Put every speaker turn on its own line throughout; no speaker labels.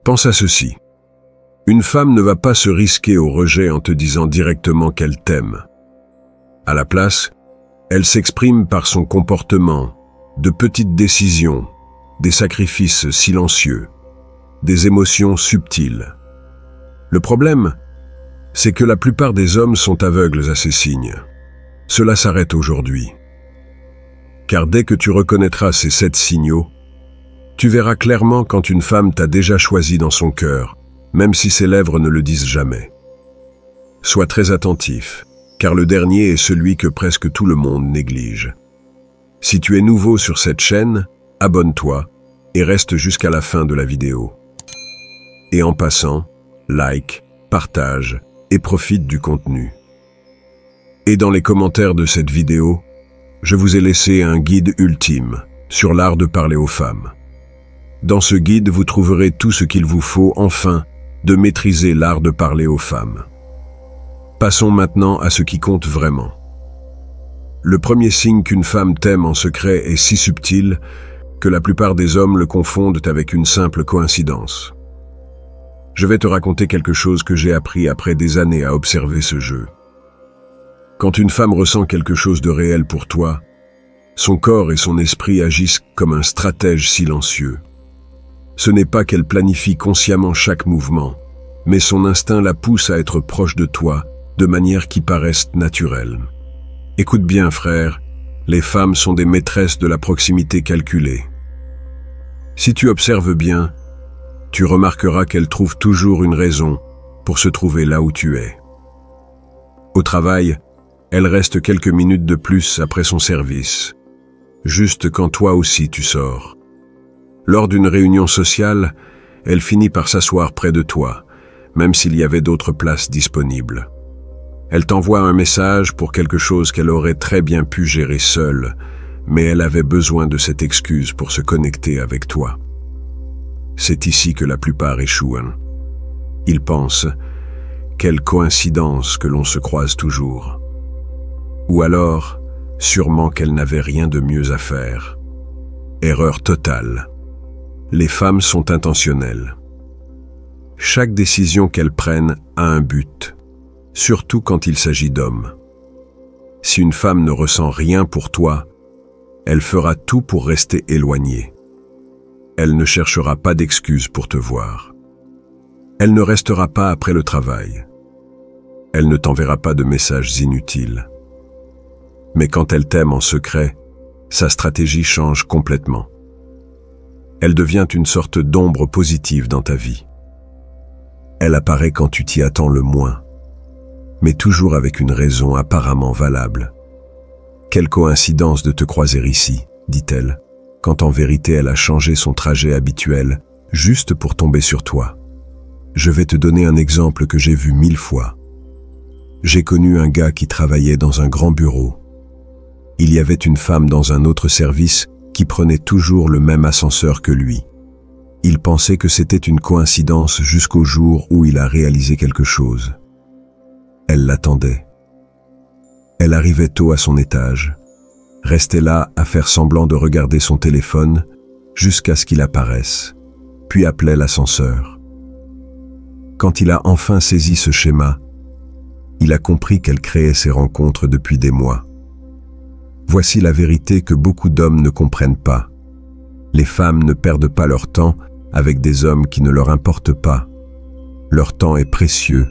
Pense à ceci. Une femme ne va pas se risquer au rejet en te disant directement qu'elle t'aime. À la place, elle s'exprime par son comportement, de petites décisions, des sacrifices silencieux, des émotions subtiles. Le problème, c'est que la plupart des hommes sont aveugles à ces signes. Cela s'arrête aujourd'hui. Car dès que tu reconnaîtras ces 7 signaux, tu verras clairement quand une femme t'a déjà choisi dans son cœur, même si ses lèvres ne le disent jamais. Sois très attentif, car le dernier est celui que presque tout le monde néglige. Si tu es nouveau sur cette chaîne, abonne-toi et reste jusqu'à la fin de la vidéo. Et en passant, like, partage et profite du contenu. Et dans les commentaires de cette vidéo, je vous ai laissé un guide ultime sur l'art de parler aux femmes. Dans ce guide, vous trouverez tout ce qu'il vous faut enfin de maîtriser l'art de parler aux femmes. Passons maintenant à ce qui compte vraiment. Le premier signe qu'une femme t'aime en secret est si subtil que la plupart des hommes le confondent avec une simple coïncidence. Je vais te raconter quelque chose que j'ai appris après des années à observer ce jeu. Quand une femme ressent quelque chose de réel pour toi, son corps et son esprit agissent comme un stratège silencieux. Ce n'est pas qu'elle planifie consciemment chaque mouvement, mais son instinct la pousse à être proche de toi de manière qui paraisse naturelle. Écoute bien, frère, les femmes sont des maîtresses de la proximité calculée. Si tu observes bien, tu remarqueras qu'elles trouvent toujours une raison pour se trouver là où tu es. Au travail, elle reste quelques minutes de plus après son service, juste quand toi aussi tu sors. Lors d'une réunion sociale, elle finit par s'asseoir près de toi, même s'il y avait d'autres places disponibles. Elle t'envoie un message pour quelque chose qu'elle aurait très bien pu gérer seule, mais elle avait besoin de cette excuse pour se connecter avec toi. C'est ici que la plupart échouent. Ils pensent « Quelle coïncidence que l'on se croise toujours !» Ou alors, sûrement qu'elle n'avait rien de mieux à faire. Erreur totale. Les femmes sont intentionnelles. Chaque décision qu'elles prennent a un but, surtout quand il s'agit d'hommes. Si une femme ne ressent rien pour toi, elle fera tout pour rester éloignée. Elle ne cherchera pas d'excuses pour te voir. Elle ne restera pas après le travail. Elle ne t'enverra pas de messages inutiles. Mais quand elle t'aime en secret, sa stratégie change complètement. Elle devient une sorte d'ombre positive dans ta vie. Elle apparaît quand tu t'y attends le moins, mais toujours avec une raison apparemment valable. « Quelle coïncidence de te croiser ici », dit-elle, quand en vérité elle a changé son trajet habituel juste pour tomber sur toi. Je vais te donner un exemple que j'ai vu 1000 fois. J'ai connu un gars qui travaillait dans un grand bureau. Il y avait une femme dans un autre service qui prenait toujours le même ascenseur que lui. Il pensait que c'était une coïncidence jusqu'au jour où il a réalisé quelque chose. Elle l'attendait. Elle arrivait tôt à son étage, restait là à faire semblant de regarder son téléphone jusqu'à ce qu'il apparaisse, puis appelait l'ascenseur. Quand il a enfin saisi ce schéma, il a compris qu'elle créait ces rencontres depuis des mois. Voici la vérité que beaucoup d'hommes ne comprennent pas. Les femmes ne perdent pas leur temps avec des hommes qui ne leur importent pas. Leur temps est précieux,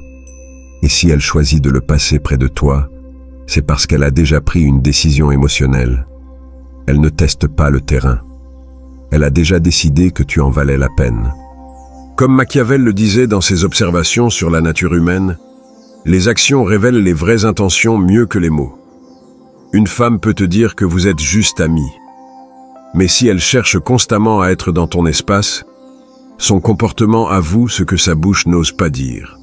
et si elle choisit de le passer près de toi, c'est parce qu'elle a déjà pris une décision émotionnelle. Elle ne teste pas le terrain. Elle a déjà décidé que tu en valais la peine. Comme Machiavel le disait dans ses observations sur la nature humaine, les actions révèlent les vraies intentions mieux que les mots. Une femme peut te dire que vous êtes juste amis. Mais si elle cherche constamment à être dans ton espace, son comportement avoue ce que sa bouche n'ose pas dire.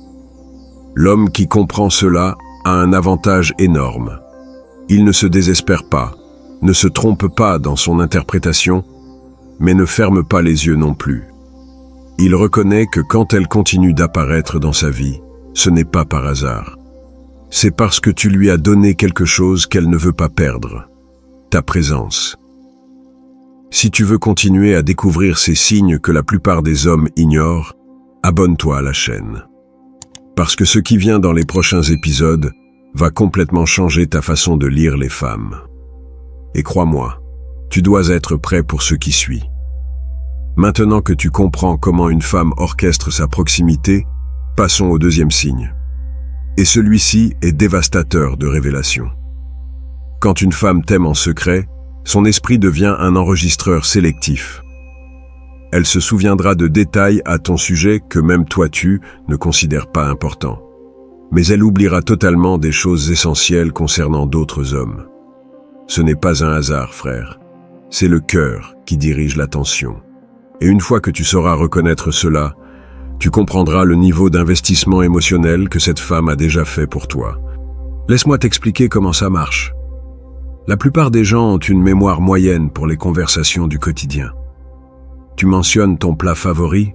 L'homme qui comprend cela a un avantage énorme. Il ne se désespère pas, ne se trompe pas dans son interprétation, mais ne ferme pas les yeux non plus. Il reconnaît que quand elle continue d'apparaître dans sa vie, ce n'est pas par hasard. C'est parce que tu lui as donné quelque chose qu'elle ne veut pas perdre, ta présence. Si tu veux continuer à découvrir ces signes que la plupart des hommes ignorent, abonne-toi à la chaîne. Parce que ce qui vient dans les prochains épisodes va complètement changer ta façon de lire les femmes. Et crois-moi, tu dois être prêt pour ce qui suit. Maintenant que tu comprends comment une femme orchestre sa proximité, passons au deuxième signe. Et celui-ci est dévastateur de révélation. Quand une femme t'aime en secret, son esprit devient un enregistreur sélectif. Elle se souviendra de détails à ton sujet que même toi tu ne considères pas importants. Mais elle oubliera totalement des choses essentielles concernant d'autres hommes. Ce n'est pas un hasard, frère. C'est le cœur qui dirige l'attention. Et une fois que tu sauras reconnaître cela, tu comprendras le niveau d'investissement émotionnel que cette femme a déjà fait pour toi. Laisse-moi t'expliquer comment ça marche. La plupart des gens ont une mémoire moyenne pour les conversations du quotidien. Tu mentionnes ton plat favori,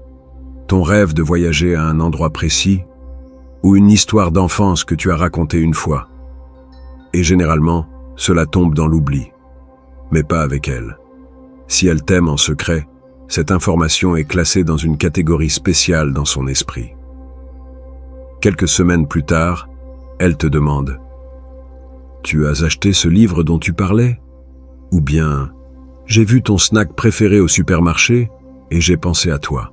ton rêve de voyager à un endroit précis, ou une histoire d'enfance que tu as racontée une fois. Et généralement, cela tombe dans l'oubli. Mais pas avec elle. Si elle t'aime en secret, cette information est classée dans une catégorie spéciale dans son esprit. Quelques semaines plus tard, elle te demande « Tu as acheté ce livre dont tu parlais ?» Ou bien « J'ai vu ton snack préféré au supermarché et j'ai pensé à toi. »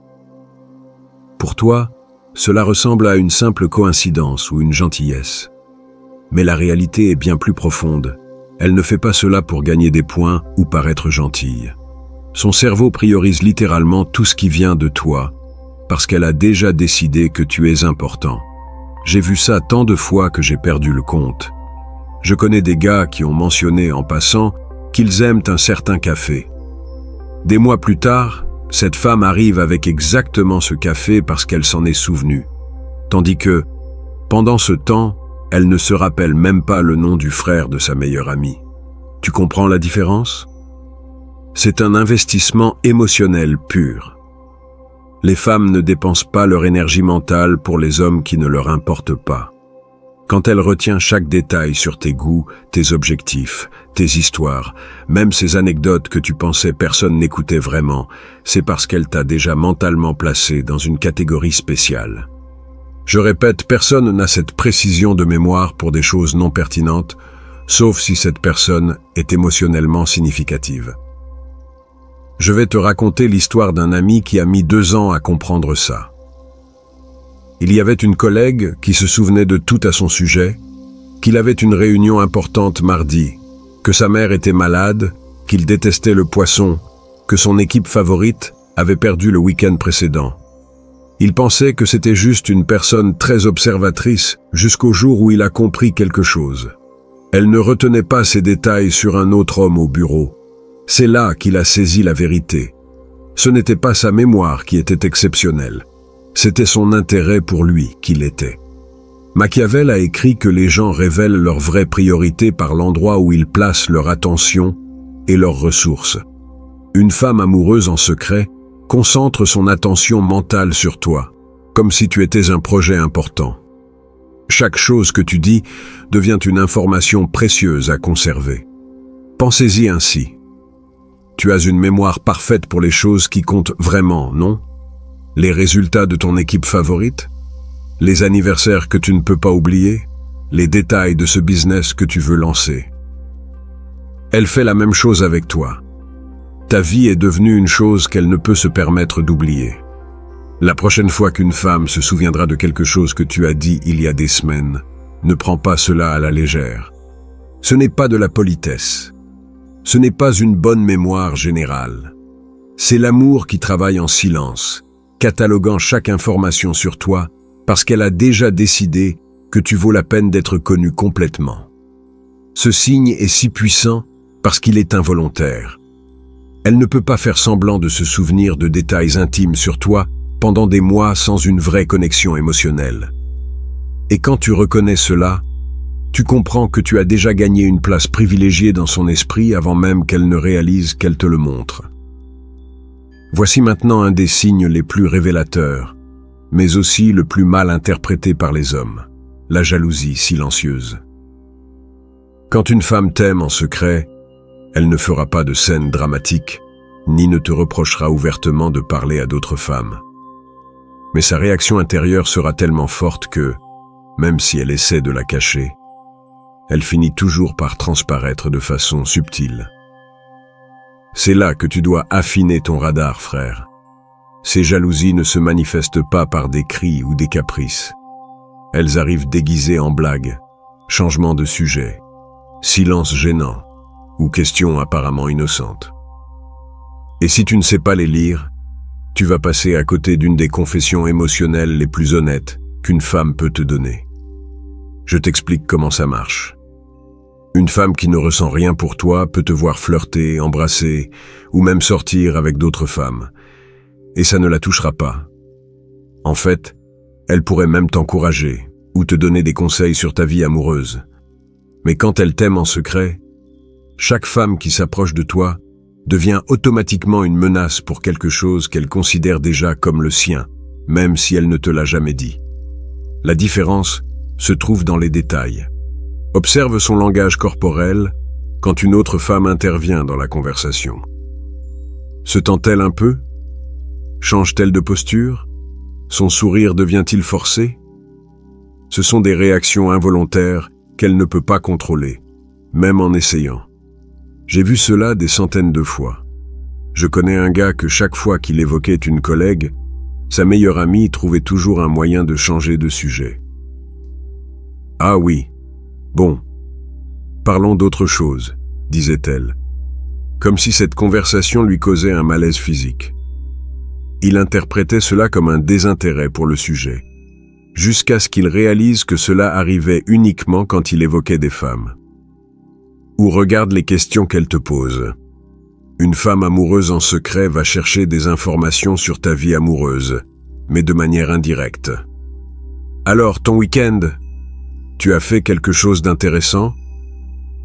Pour toi, cela ressemble à une simple coïncidence ou une gentillesse. Mais la réalité est bien plus profonde. Elle ne fait pas cela pour gagner des points ou paraître gentille. Son cerveau priorise littéralement tout ce qui vient de toi, parce qu'elle a déjà décidé que tu es important. J'ai vu ça tant de fois que j'ai perdu le compte. Je connais des gars qui ont mentionné en passant qu'ils aiment un certain café. Des mois plus tard, cette femme arrive avec exactement ce café parce qu'elle s'en est souvenue. Tandis que, pendant ce temps, elle ne se rappelle même pas le nom du frère de sa meilleure amie. Tu comprends la différence ? C'est un investissement émotionnel pur. Les femmes ne dépensent pas leur énergie mentale pour les hommes qui ne leur importent pas. Quand elle retient chaque détail sur tes goûts, tes objectifs, tes histoires, même ces anecdotes que tu pensais personne n'écoutait vraiment, c'est parce qu'elle t'a déjà mentalement placé dans une catégorie spéciale. Je répète, personne n'a cette précision de mémoire pour des choses non pertinentes, sauf si cette personne est émotionnellement significative. Je vais te raconter l'histoire d'un ami qui a mis 2 ans à comprendre ça. Il y avait une collègue qui se souvenait de tout à son sujet, qu'il avait une réunion importante mardi, que sa mère était malade, qu'il détestait le poisson, que son équipe favorite avait perdu le week-end précédent. Il pensait que c'était juste une personne très observatrice jusqu'au jour où il a compris quelque chose. Elle ne retenait pas ces détails sur un autre homme au bureau. C'est là qu'il a saisi la vérité. Ce n'était pas sa mémoire qui était exceptionnelle. C'était son intérêt pour lui qui l'était. Machiavel a écrit que les gens révèlent leurs vraies priorités par l'endroit où ils placent leur attention et leurs ressources. Une femme amoureuse en secret concentre son attention mentale sur toi, comme si tu étais un projet important. Chaque chose que tu dis devient une information précieuse à conserver. Pensez-y ainsi. Tu as une mémoire parfaite pour les choses qui comptent vraiment, non ? Les résultats de ton équipe favorite ? Les anniversaires que tu ne peux pas oublier ? Les détails de ce business que tu veux lancer ? Elle fait la même chose avec toi. Ta vie est devenue une chose qu'elle ne peut se permettre d'oublier. La prochaine fois qu'une femme se souviendra de quelque chose que tu as dit il y a des semaines, ne prends pas cela à la légère. Ce n'est pas de la politesse. Ce n'est pas une bonne mémoire générale. C'est l'amour qui travaille en silence, cataloguant chaque information sur toi parce qu'elle a déjà décidé que tu vaux la peine d'être connu complètement. Ce signe est si puissant parce qu'il est involontaire. Elle ne peut pas faire semblant de se souvenir de détails intimes sur toi pendant des mois sans une vraie connexion émotionnelle. Et quand tu reconnais cela, tu comprends que tu as déjà gagné une place privilégiée dans son esprit avant même qu'elle ne réalise qu'elle te le montre. Voici maintenant un des signes les plus révélateurs, mais aussi le plus mal interprété par les hommes, la jalousie silencieuse. Quand une femme t'aime en secret, elle ne fera pas de scènes dramatiques, ni ne te reprochera ouvertement de parler à d'autres femmes. Mais sa réaction intérieure sera tellement forte que, même si elle essaie de la cacher, elle finit toujours par transparaître de façon subtile. C'est là que tu dois affiner ton radar, frère. Ces jalousies ne se manifestent pas par des cris ou des caprices. Elles arrivent déguisées en blagues, changement de sujet, silence gênant ou questions apparemment innocentes. Et si tu ne sais pas les lire, tu vas passer à côté d'une des confessions émotionnelles les plus honnêtes qu'une femme peut te donner. Je t'explique comment ça marche. Une femme qui ne ressent rien pour toi peut te voir flirter, embrasser ou même sortir avec d'autres femmes. Et ça ne la touchera pas. En fait, elle pourrait même t'encourager ou te donner des conseils sur ta vie amoureuse. Mais quand elle t'aime en secret, chaque femme qui s'approche de toi devient automatiquement une menace pour quelque chose qu'elle considère déjà comme le sien, même si elle ne te l'a jamais dit. La différence se trouve dans les détails. Observe son langage corporel quand une autre femme intervient dans la conversation. Se tend-elle un peu? Change-t-elle de posture? Son sourire devient-il forcé? Ce sont des réactions involontaires qu'elle ne peut pas contrôler, même en essayant. J'ai vu cela des centaines de fois. Je connais un gars que chaque fois qu'il évoquait une collègue, sa meilleure amie trouvait toujours un moyen de changer de sujet. Ah oui, bon, parlons d'autre chose, disait-elle, comme si cette conversation lui causait un malaise physique. Il interprétait cela comme un désintérêt pour le sujet, jusqu'à ce qu'il réalise que cela arrivait uniquement quand il évoquait des femmes. Ou regarde les questions qu'elle te pose. Une femme amoureuse en secret va chercher des informations sur ta vie amoureuse, mais de manière indirecte. Alors, ton week-end, tu as fait quelque chose d'intéressant?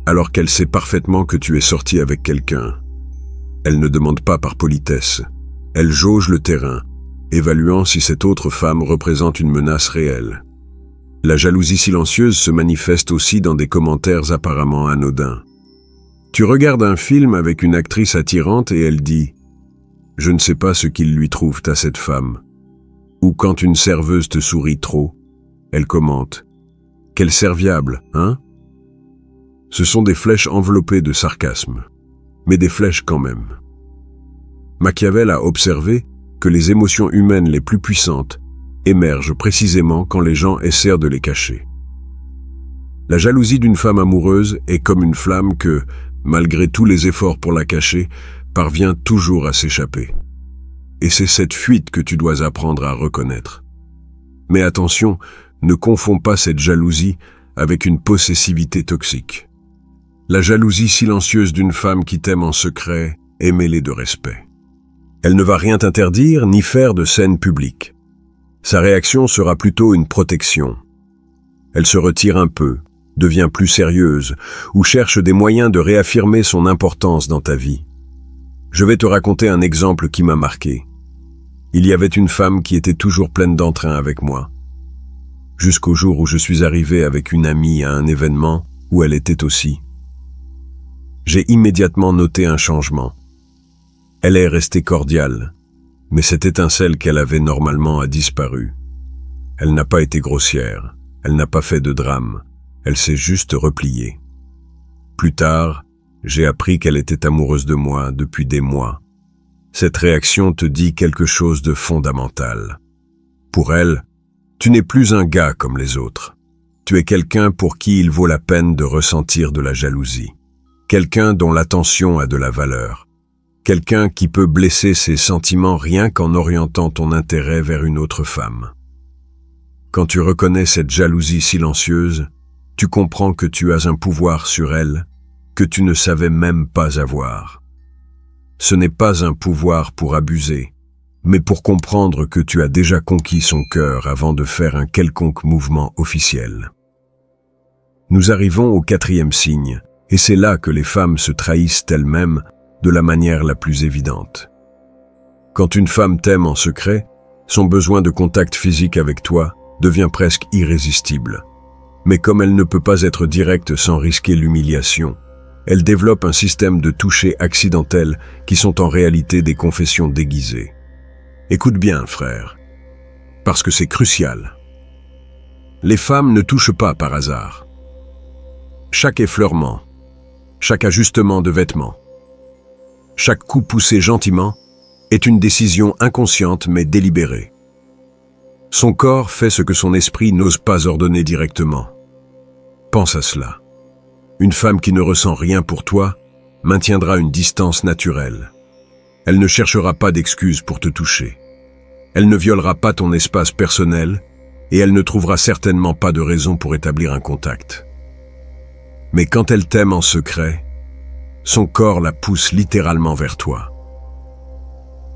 Alors qu'elle sait parfaitement que tu es sorti avec quelqu'un. Elle ne demande pas par politesse. Elle jauge le terrain, évaluant si cette autre femme représente une menace réelle. La jalousie silencieuse se manifeste aussi dans des commentaires apparemment anodins. Tu regardes un film avec une actrice attirante et elle dit « Je ne sais pas ce qu'ils lui trouvent à cette femme ». Ou quand une serveuse te sourit trop, elle commente « Quelle serviable, hein ?» Ce sont des flèches enveloppées de sarcasme, mais des flèches quand même. Machiavel a observé que les émotions humaines les plus puissantes émergent précisément quand les gens essaient de les cacher. La jalousie d'une femme amoureuse est comme une flamme que, malgré tous les efforts pour la cacher, parvient toujours à s'échapper. Et c'est cette fuite que tu dois apprendre à reconnaître. Mais attention, ne confonds pas cette jalousie avec une possessivité toxique. La jalousie silencieuse d'une femme qui t'aime en secret est mêlée de respect. Elle ne va rien t'interdire ni faire de scène publique. Sa réaction sera plutôt une protection. Elle se retire un peu, devient plus sérieuse, ou cherche des moyens de réaffirmer son importance dans ta vie. Je vais te raconter un exemple qui m'a marqué. Il y avait une femme qui était toujours pleine d'entrain avec moi. Jusqu'au jour où je suis arrivé avec une amie à un événement où elle était aussi. J'ai immédiatement noté un changement. Elle est restée cordiale, mais cette étincelle qu'elle avait normalement a disparu. Elle n'a pas été grossière, elle n'a pas fait de drame, elle s'est juste repliée. Plus tard, j'ai appris qu'elle était amoureuse de moi depuis des mois. Cette réaction te dit quelque chose de fondamental. Pour elle, tu n'es plus un gars comme les autres. Tu es quelqu'un pour qui il vaut la peine de ressentir de la jalousie. Quelqu'un dont l'attention a de la valeur. Quelqu'un qui peut blesser ses sentiments rien qu'en orientant ton intérêt vers une autre femme. Quand tu reconnais cette jalousie silencieuse, tu comprends que tu as un pouvoir sur elle que tu ne savais même pas avoir. Ce n'est pas un pouvoir pour abuser, mais pour comprendre que tu as déjà conquis son cœur avant de faire un quelconque mouvement officiel. Nous arrivons au 4e signe, et c'est là que les femmes se trahissent elles-mêmes de la manière la plus évidente. Quand une femme t'aime en secret, son besoin de contact physique avec toi devient presque irrésistible. Mais comme elle ne peut pas être directe sans risquer l'humiliation, elle développe un système de toucher accidentels qui sont en réalité des confessions déguisées. Écoute bien, frère. parce que c'est crucial. Les femmes ne touchent pas par hasard. Chaque effleurement, chaque ajustement de vêtements, chaque coup poussé gentiment est une décision inconsciente mais délibérée. Son corps fait ce que son esprit n'ose pas ordonner directement. Pense à cela. Une femme qui ne ressent rien pour toi maintiendra une distance naturelle. Elle ne cherchera pas d'excuses pour te toucher. Elle ne violera pas ton espace personnel et elle ne trouvera certainement pas de raison pour établir un contact. Mais quand elle t'aime en secret, son corps la pousse littéralement vers toi.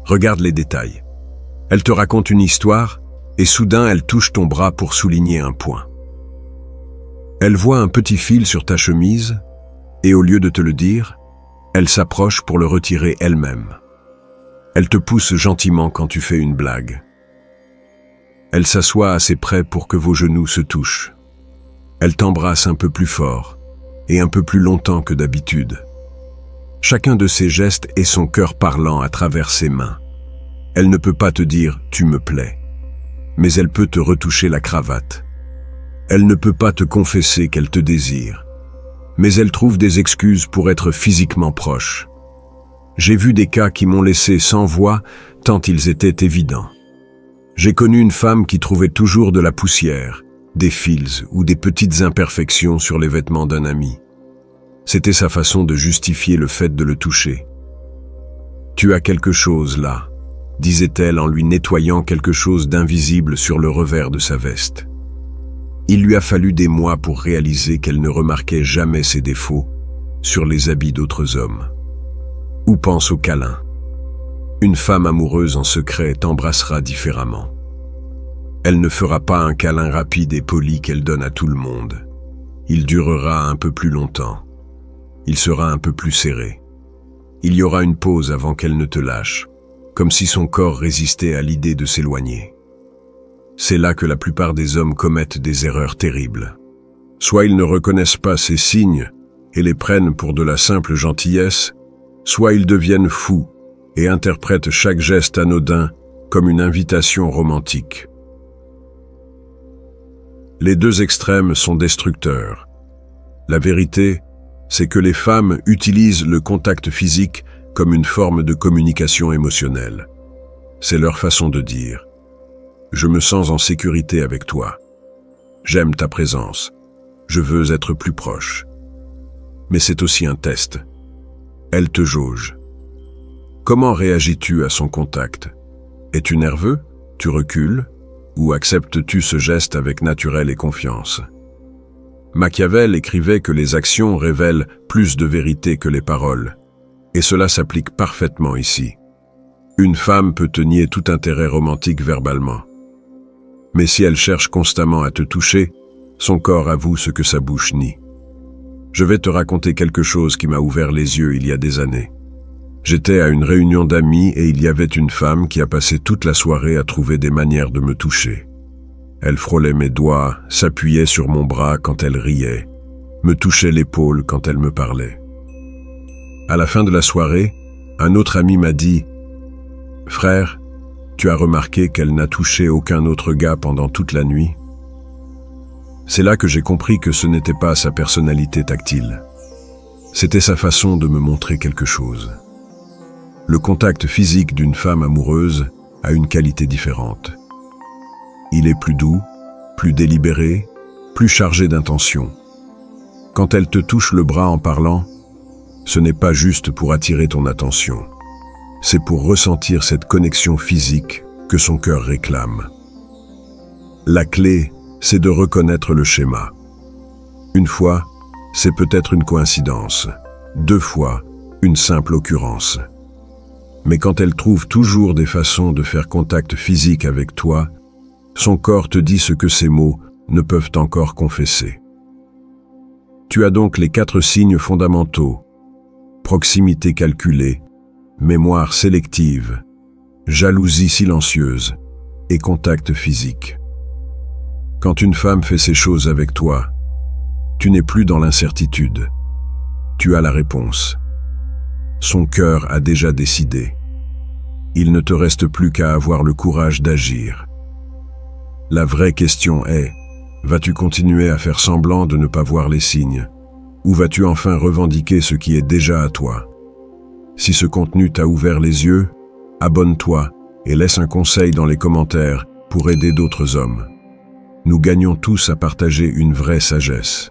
Regarde les détails. Elle te raconte une histoire et soudain elle touche ton bras pour souligner un point. Elle voit un petit fil sur ta chemise et au lieu de te le dire, elle s'approche pour le retirer elle-même. Elle te pousse gentiment quand tu fais une blague. Elle s'assoit assez près pour que vos genoux se touchent. Elle t'embrasse un peu plus fort et un peu plus longtemps que d'habitude. Chacun de ces gestes est son cœur parlant à travers ses mains. Elle ne peut pas te dire « tu me plais », mais elle peut te retoucher la cravate. Elle ne peut pas te confesser qu'elle te désire, mais elle trouve des excuses pour être physiquement proche. J'ai vu des cas qui m'ont laissé sans voix tant ils étaient évidents. J'ai connu une femme qui trouvait toujours de la poussière, des fils ou des petites imperfections sur les vêtements d'un ami. C'était sa façon de justifier le fait de le toucher. « Tu as quelque chose là », disait-elle en lui nettoyant quelque chose d'invisible sur le revers de sa veste. Il lui a fallu des mois pour réaliser qu'elle ne remarquait jamais ses défauts sur les habits d'autres hommes. Ou pense au câlin. Une femme amoureuse en secret t'embrassera différemment. Elle ne fera pas un câlin rapide et poli qu'elle donne à tout le monde. Il durera un peu plus longtemps. Il sera un peu plus serré. Il y aura une pause avant qu'elle ne te lâche, comme si son corps résistait à l'idée de s'éloigner. C'est là que la plupart des hommes commettent des erreurs terribles. Soit ils ne reconnaissent pas ces signes et les prennent pour de la simple gentillesse, soit ils deviennent fous et interprètent chaque geste anodin comme une invitation romantique. Les deux extrêmes sont destructeurs. La vérité, c'est que les femmes utilisent le contact physique comme une forme de communication émotionnelle. C'est leur façon de dire « Je me sens en sécurité avec toi. J'aime ta présence. Je veux être plus proche. » Mais c'est aussi un test. Elle te jauge. Comment réagis-tu à son contact? Es-tu nerveux? Tu recules? Ou acceptes-tu ce geste avec naturel et confiance? Machiavel écrivait que les actions révèlent plus de vérité que les paroles, et cela s'applique parfaitement ici. Une femme peut te nier tout intérêt romantique verbalement. Mais si elle cherche constamment à te toucher, son corps avoue ce que sa bouche nie. Je vais te raconter quelque chose qui m'a ouvert les yeux il y a des années. J'étais à une réunion d'amis et il y avait une femme qui a passé toute la soirée à trouver des manières de me toucher. Elle frôlait mes doigts, s'appuyait sur mon bras quand elle riait, me touchait l'épaule quand elle me parlait. À la fin de la soirée, un autre ami m'a dit « Frère, tu as remarqué qu'elle n'a touché aucun autre gars pendant toute la nuit ?» C'est là que j'ai compris que ce n'était pas sa personnalité tactile. C'était sa façon de me montrer quelque chose. Le contact physique d'une femme amoureuse a une qualité différente. Il est plus doux, plus délibéré, plus chargé d'intention. Quand elle te touche le bras en parlant, ce n'est pas juste pour attirer ton attention. C'est pour ressentir cette connexion physique que son cœur réclame. La clé, c'est de reconnaître le schéma. Une fois, c'est peut-être une coïncidence. 2 fois, une simple occurrence. Mais quand elle trouve toujours des façons de faire contact physique avec toi, son corps te dit ce que ces mots ne peuvent encore confesser. Tu as donc les 4 signes fondamentaux: proximité calculée, mémoire sélective, jalousie silencieuse et contact physique. Quand une femme fait ces choses avec toi, tu n'es plus dans l'incertitude. Tu as la réponse. Son cœur a déjà décidé. Il ne te reste plus qu'à avoir le courage d'agir. La vraie question est, vas-tu continuer à faire semblant de ne pas voir les signes? Ou vas-tu enfin revendiquer ce qui est déjà à toi? Si ce contenu t'a ouvert les yeux, abonne-toi et laisse un conseil dans les commentaires pour aider d'autres hommes. Nous gagnons tous à partager une vraie sagesse.